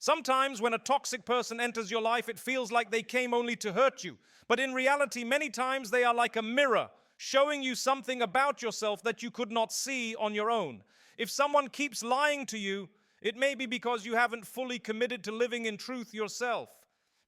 Sometimes when a toxic person enters your life, it feels like they came only to hurt you. But in reality, many times they are like a mirror, showing you something about yourself that you could not see on your own. If someone keeps lying to you, it may be because you haven't fully committed to living in truth yourself.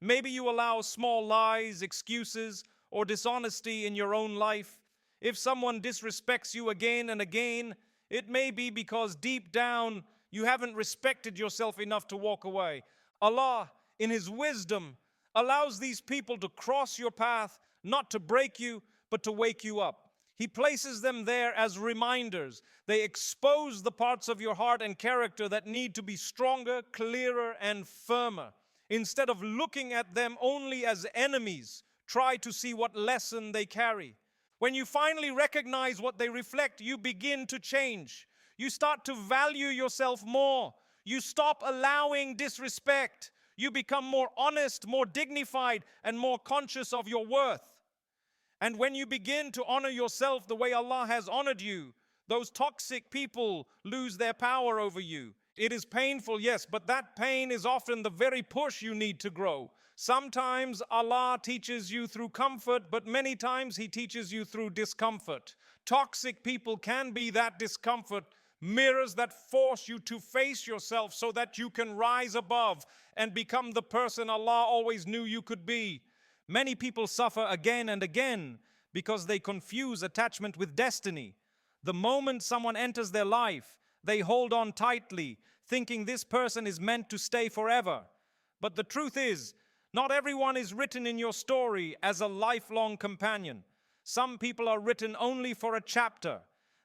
Maybe you allow small lies, excuses, or dishonesty in your own life. If someone disrespects you again and again, it may be because deep down you haven't respected yourself enough to walk away. Allah, in His wisdom, allows these people to cross your path, not to break you, but to wake you up. He places them there as reminders. They expose the parts of your heart and character that need to be stronger, clearer, and firmer. Instead of looking at them only as enemies, try to see what lesson they carry. When you finally recognize what they reflect, you begin to change. You start to value yourself more. You stop allowing disrespect. You become more honest, more dignified, and more conscious of your worth. And when you begin to honor yourself the way Allah has honored you, those toxic people lose their power over you. It is painful, yes, but that pain is often the very push you need to grow. Sometimes Allah teaches you through comfort, but many times He teaches you through discomfort. Toxic people can be that discomfort, mirrors that force you to face yourself so that you can rise above and become the person Allah always knew you could be. Many people suffer again and again because they confuse attachment with destiny. The moment someone enters their life, they hold on tightly, thinking this person is meant to stay forever. But the truth is, not everyone is written in your story as a lifelong companion. Some people are written only for a chapter.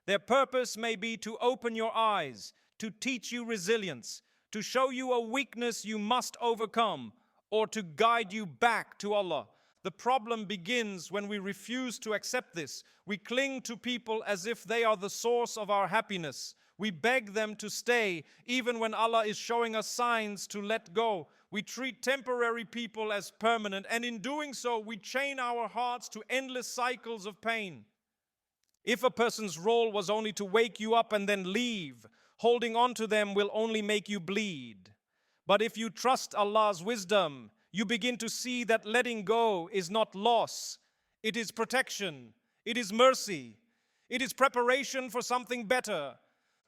Their purpose may be to open your eyes, to teach you resilience, to show you a weakness you must overcome, or to guide you back to Allah. The problem begins when we refuse to accept this. We cling to people as if they are the source of our happiness. We beg them to stay, even when Allah is showing us signs to let go. We treat temporary people as permanent, and in doing so, we chain our hearts to endless cycles of pain. If a person's role was only to wake you up and then leave, holding on to them will only make you bleed. But if you trust Allah's wisdom, you begin to see that letting go is not loss. It is protection. It is mercy. It is preparation for something better.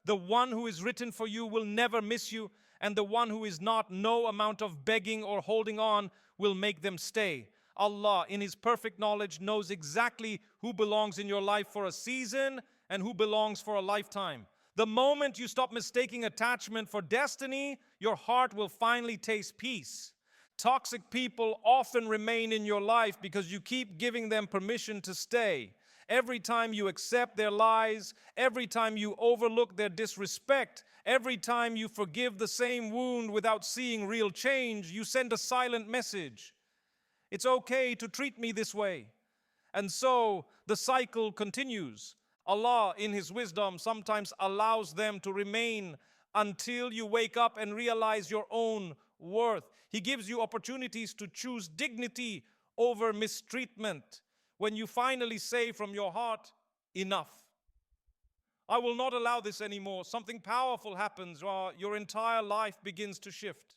The one who is written for you will never miss you, and the one who is not, no amount of begging or holding on will make them stay. Allah, in His perfect knowledge, knows exactly who belongs in your life for a season and who belongs for a lifetime. The moment you stop mistaking attachment for destiny, your heart will finally taste peace. Toxic people often remain in your life because you keep giving them permission to stay. Every time you accept their lies, every time you overlook their disrespect, every time you forgive the same wound without seeing real change, you send a silent message. It's okay to treat me this way. And so the cycle continues. Allah, in His wisdom, sometimes allows them to remain until you wake up and realize your own worth. He gives you opportunities to choose dignity over mistreatment. When you finally say from your heart, enough. I will not allow this anymore. Something powerful happens, or your entire life begins to shift.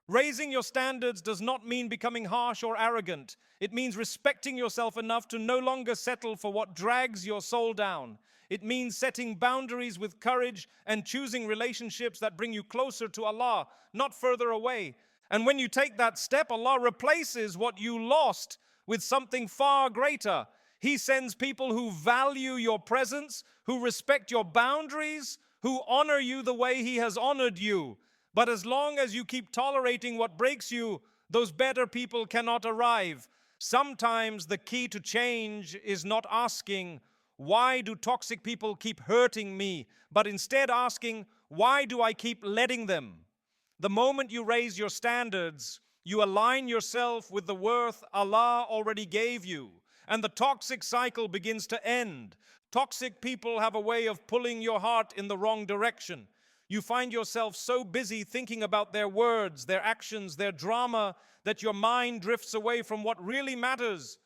Raising your standards does not mean becoming harsh or arrogant. It means respecting yourself enough to no longer settle for what drags your soul down. It means setting boundaries with courage and choosing relationships that bring you closer to Allah, not further away. And when you take that step, Allah replaces what you lost with something far greater. He sends people who value your presence, who respect your boundaries, who honor you the way He has honored you. But as long as you keep tolerating what breaks you, those better people cannot arrive. Sometimes the key to change is not asking, why do toxic people keep hurting me? But instead asking, why do I keep letting them? The moment you raise your standards, you align yourself with the worth Allah already gave you, and the toxic cycle begins to end. Toxic people have a way of pulling your heart in the wrong direction. You find yourself so busy thinking about their words, their actions, their drama, that your mind drifts away from what really matters.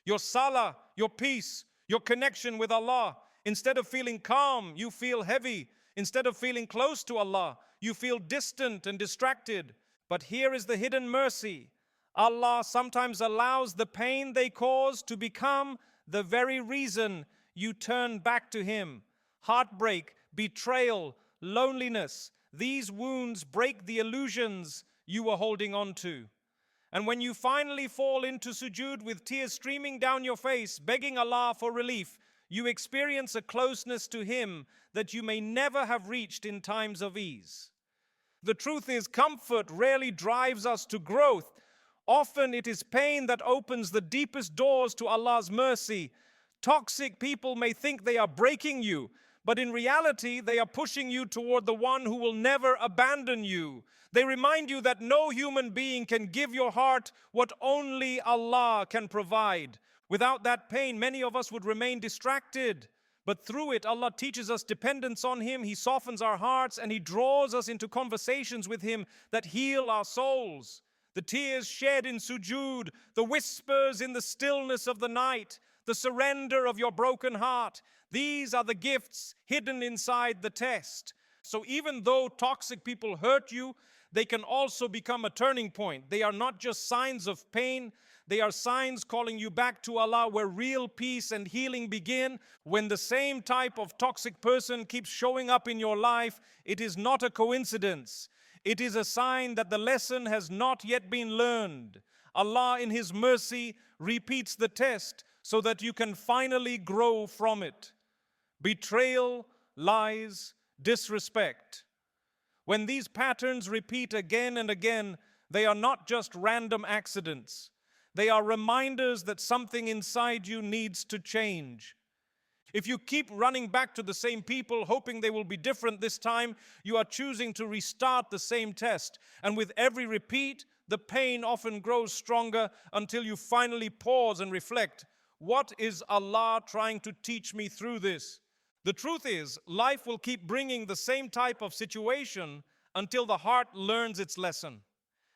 Your salah, your peace, your connection with Allah. Instead of feeling calm, you feel heavy. Instead of feeling close to Allah, You feel distant and distracted. But here is the hidden mercy. Allah sometimes allows the pain they cause to become the very reason you turn back to Him. Heartbreak, betrayal, loneliness, these wounds break the illusions you were holding on to. And when you finally fall into sujood with tears streaming down your face, begging Allah for relief, you experience a closeness to Him that you may never have reached in times of ease. The truth is, comfort rarely drives us to growth. Often it is pain that opens the deepest doors to Allah's mercy. Toxic people may think they are breaking you, but in reality, they are pushing you toward the one who will never abandon you. They remind you that no human being can give your heart what only Allah can provide. Without that pain, many of us would remain distracted. But through it, Allah teaches us dependence on Him. He softens our hearts and He draws us into conversations with Him that heal our souls. The tears shed in sujood, the whispers in the stillness of the night, the surrender of your broken heart. These are the gifts hidden inside the test. So even though toxic people hurt you, they can also become a turning point. They are not just signs of pain, they are signs calling you back to Allah, where real peace and healing begin. When the same type of toxic person keeps showing up in your life, it is not a coincidence. It is a sign that the lesson has not yet been learned. Allah in His mercy repeats the test so that you can finally grow from it. Betrayal, lies, disrespect. When these patterns repeat again and again, they are not just random accidents. They are reminders that something inside you needs to change. If you keep running back to the same people, hoping they will be different this time, you are choosing to restart the same test. And with every repeat, the pain often grows stronger until you finally pause and reflect. What is Allah trying to teach me through this? The truth is, life will keep bringing the same type of situation until the heart learns its lesson.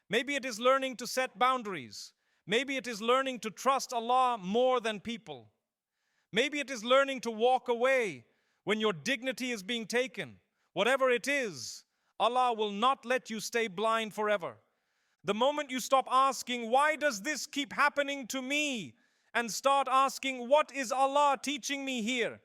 Maybe it is learning to set boundaries. Maybe it is learning to trust Allah more than people. Maybe it is learning to walk away when your dignity is being taken. Whatever it is, Allah will not let you stay blind forever. The moment you stop asking, why does this keep happening to me? And start asking, what is Allah teaching me here?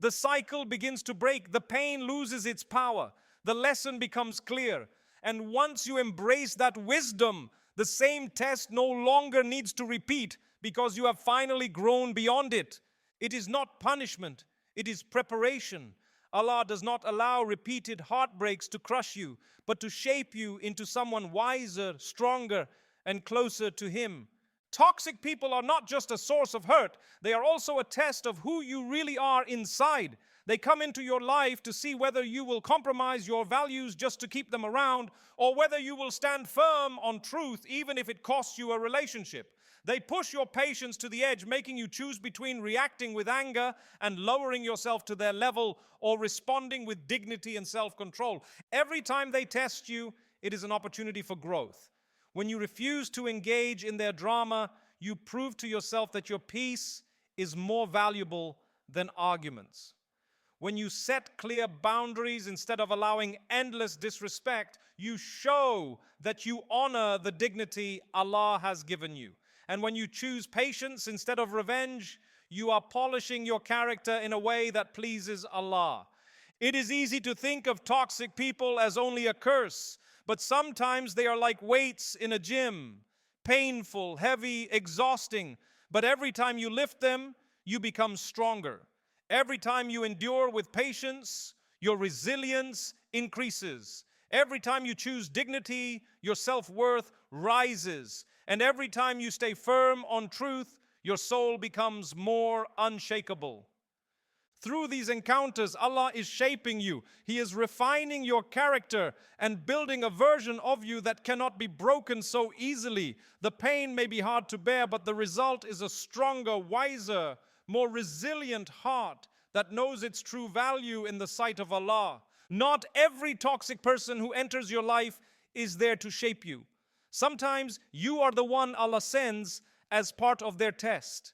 The cycle begins to break. The pain loses its power. The lesson becomes clear. And once you embrace that wisdom, the same test no longer needs to repeat because you have finally grown beyond it. It is not punishment, it is preparation. Allah does not allow repeated heartbreaks to crush you, but to shape you into someone wiser, stronger, and closer to Him. Toxic people are not just a source of hurt, they are also a test of who you really are inside. They come into your life to see whether you will compromise your values just to keep them around, or whether you will stand firm on truth even if it costs you a relationship. They push your patience to the edge, making you choose between reacting with anger and lowering yourself to their level, or responding with dignity and self-control. Every time they test you, it is an opportunity for growth. When you refuse to engage in their drama, you prove to yourself that your peace is more valuable than arguments. When you set clear boundaries instead of allowing endless disrespect, you show that you honor the dignity Allah has given you. And when you choose patience instead of revenge, you are polishing your character in a way that pleases Allah. It is easy to think of toxic people as only a curse, but sometimes they are like weights in a gym, painful, heavy, exhausting. But every time you lift them, you become stronger. Every time you endure with patience, your resilience increases. Every time you choose dignity, your self-worth rises. And every time you stay firm on truth, your soul becomes more unshakable. Through these encounters, Allah is shaping you. He is refining your character and building a version of you that cannot be broken so easily. The pain may be hard to bear, but the result is a stronger, wiser, more resilient heart that knows its true value in the sight of Allah. Not every toxic person who enters your life is there to shape you. Sometimes you are the one Allah sends as part of their test.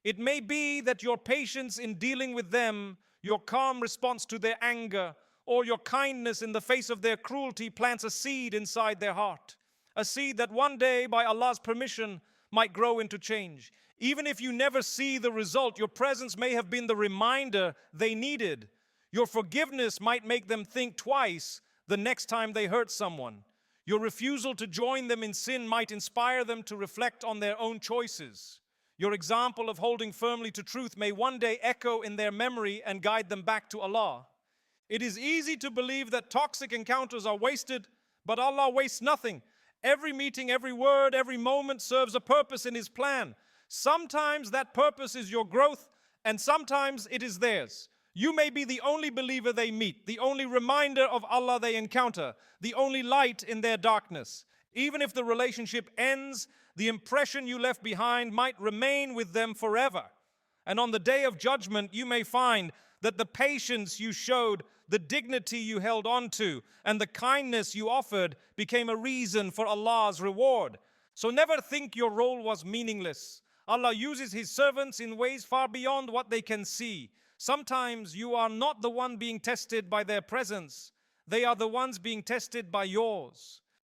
It may be that your patience in dealing with them, your calm response to their anger, or your kindness in the face of their cruelty plants a seed inside their heart. A seed that one day, by Allah's permission, might grow into change. Even if you never see the result, your presence may have been the reminder they needed. Your forgiveness might make them think twice the next time they hurt someone. Your refusal to join them in sin might inspire them to reflect on their own choices. Your example of holding firmly to truth may one day echo in their memory and guide them back to Allah. It is easy to believe that toxic encounters are wasted, but Allah wastes nothing. Every meeting, every word, every moment serves a purpose in His plan. Sometimes that purpose is your growth, and sometimes it is theirs. You may be the only believer they meet, the only reminder of Allah they encounter, the only light in their darkness. Even if the relationship ends, the impression you left behind might remain with them forever. And on the day of judgment, you may find that the patience you showed, the dignity you held on to, and the kindness you offered became a reason for Allah's reward. So never think your role was meaningless. Allah uses His servants in ways far beyond what they can see. Sometimes you are not the one being tested by their presence. They are the ones being tested by yours.